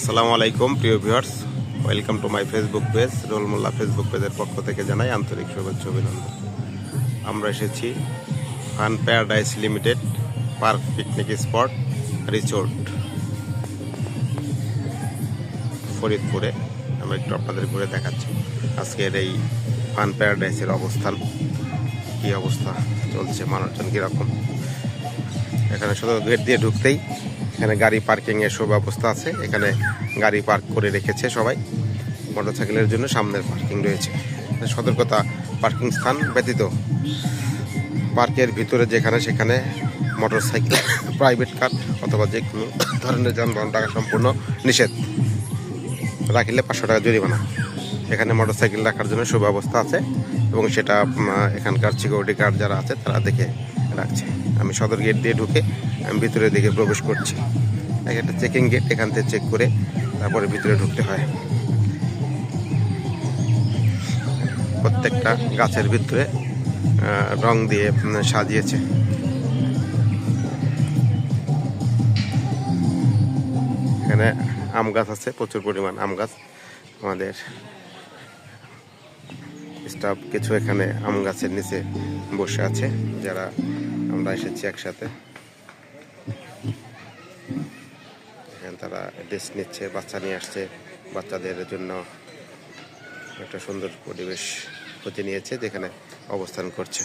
আসসালামু আলাইকুম প্রিয় viewers, welcome to my Facebook page. Rol Molla Facebook পেজের পক্ষ থেকে জানাই আন্তরিক শুভেচ্ছা অভিনন্দন। আমরা এসেছি fun paradise limited park picnic spot resort ফরিদপুরে। আমরা একটু আপনাদের ঘুরে দেখাচ্ছি আজকের এই ফান প্যারাডাইসের অবস্থান, কী অবস্থা চলছে, মানুষজন কীরকম। এখানে শুধু গেট দিয়ে ঢুকতেই এখানে গাড়ি পার্কিংয়ের সুব্যবস্থা আছে। এখানে গাড়ি পার্ক করে রেখেছে সবাই, মোটরসাইকেলের জন্য সামনের পার্কিং রয়েছে। সতর্কতা, পার্কিং স্থান ব্যতীত পার্কের ভিতরে যেখানে সেখানে মোটরসাইকেল, প্রাইভেট কার অথবা যে কোনো ধরনের যানবাহন রাখা সম্পূর্ণ নিষেধ। রাখিলে 500 টাকা জরিমানা। এখানে মোটরসাইকেল রাখার জন্য সুব্যবস্থা আছে এবং সেটা এখানকার সিকিউরিটি গার্ড যারা আছে তারা দেখে রাখছে। আমি সদর গেট দিয়ে ঢুকে আমি ভিতরের দিকে প্রবেশ করছি। একটা চেকিং গেট, এখান থেকে চেক করে তারপরে ভিতরে ঢুকতে হয়। প্রত্যেকটা গাছের ভিতরে রং দিয়ে সাজিয়েছে। এখানে আম গাছ আছে, প্রচুর পরিমাণ আম গাছ। আমাদের স্টাফ কিছু এখানে আম গাছের নিচে বসে আছে, যারা আমরা এসেছি একসাথে। এখানে তারা রেস্ট নিচ্ছে, বাচ্চা নিয়ে আসছে, বাচ্চাদের জন্য একটা সুন্দর পরিবেশ খুঁজে নিয়েছে যেখানে অবস্থান করছে।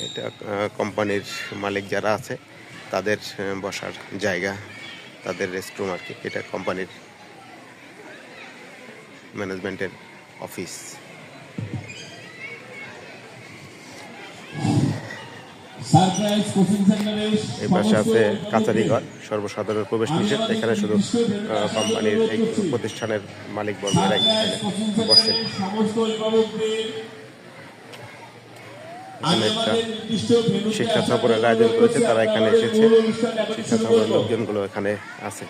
এটা কোম্পানির মালিক যারা আছে তাদের বসার জায়গা, তাদের রেস্টরুম আর কি। এটা কোম্পানির ম্যানেজমেন্টের অফিস। এই পাশে আছে কাচারি ঘর, সর্বসাধারণ প্রবেশ নিষেধ। এখানে শুধু কোম্পানির এই প্রতিষ্ঠানের মালিক বর্গেরা এখানে বসে। এখানে একটা শিক্ষা সফরের আয়োজন করেছে, তারা এখানে এসেছে। শিক্ষা সফরের লোকজনগুলো এখানে আছে।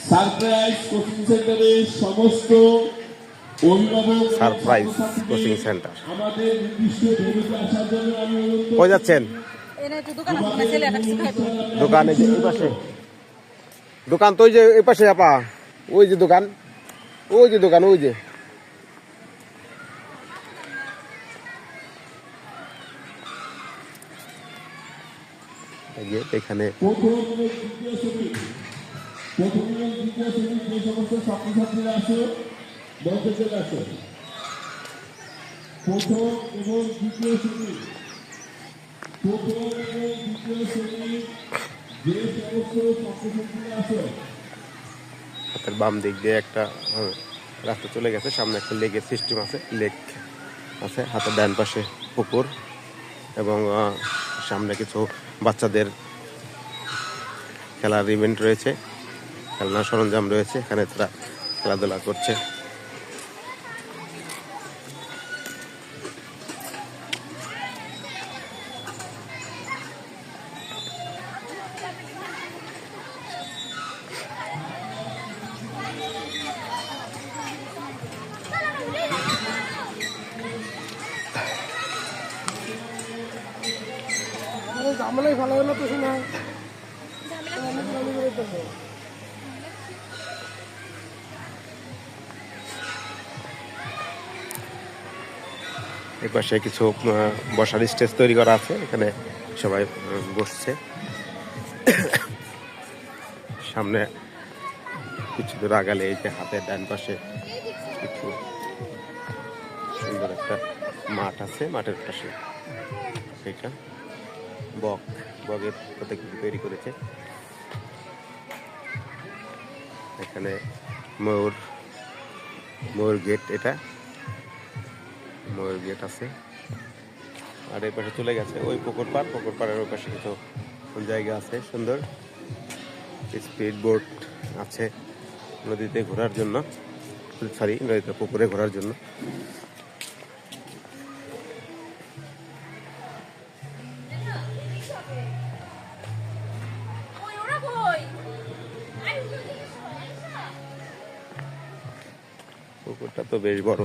সারপ্রাইজ কোচিং সেন্টারে সমস্ত অভিভাবক, সারপ্রাইজ কোচিং সেন্টার। আমাদের নির্দিষ্ট ভূমিকা আসার জন্য আমি কই যাচ্ছেন? দোকানে যে এই পাশে দোকান, তো ওই যে এই পাশে আপা, ওই যে দোকান, ওই যে দোকান, ওই যে এখানে প্রথম এবং দ্বিতীয় শ্রেণী যে সমস্ত ছাত্রছাত্রীরা আছে মঞ্চে চলে আসে। প্রথম এবং দ্বিতীয় শ্রেণী যে সমস্ত ছাত্রছাত্রীরা আছে। হাতের বাম দিক দিয়ে একটা রাস্তা চলে গেছে, সামনে একটা লেকের সিস্টেম আছে, লেক আছে। হাতের ডান পাশে পুকুর এবং সামনে কিছু বাচ্চাদের খেলার ইভেন্ট রয়েছে, খেলনার সরঞ্জাম রয়েছে। এখানে তারা খেলাধুলা করছে। ঝামেলাই ভালো হলো তো শোনা। এই পাশে কিছু বসার স্টেজ তৈরি করা আছে, এখানে সবাই বসছে। সামনে কিছু দূর আগালে এই যে হাতের ডান পাশে কিছু সুন্দর একটা মাঠ আছে, মাঠের পাশে এটা বগের প্রতিকৃতি তৈরি করেছে। এখানে ময়ূর গেট, এটা ময়ূর গেট আছে। আর এই পাশে চলে গেছে ওই পুকুর পাড়ের ওই পাশে কিছু জায়গা আছে সুন্দর। স্পিড বোট আছে নদীতে ঘোরার জন্য, নদীতে পুকুরে ঘোরার জন্য। পুকুরটা তো বেশ বড়।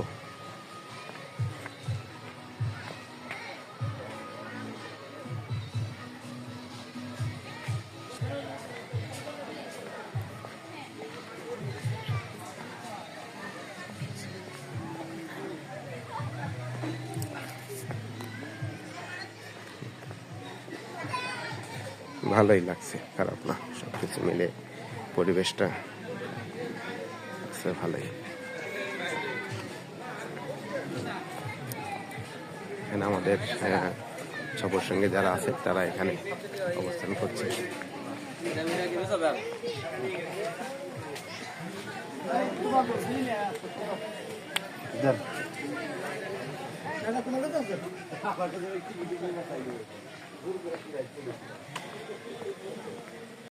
ভালোই লাগছে, খারাপ না, সব কিছু মিলে পরিবেশটা আছে ভালোই। এখানে আমাদের সবার সঙ্গে যারা আছে তারা এখানে অবস্থান করছে।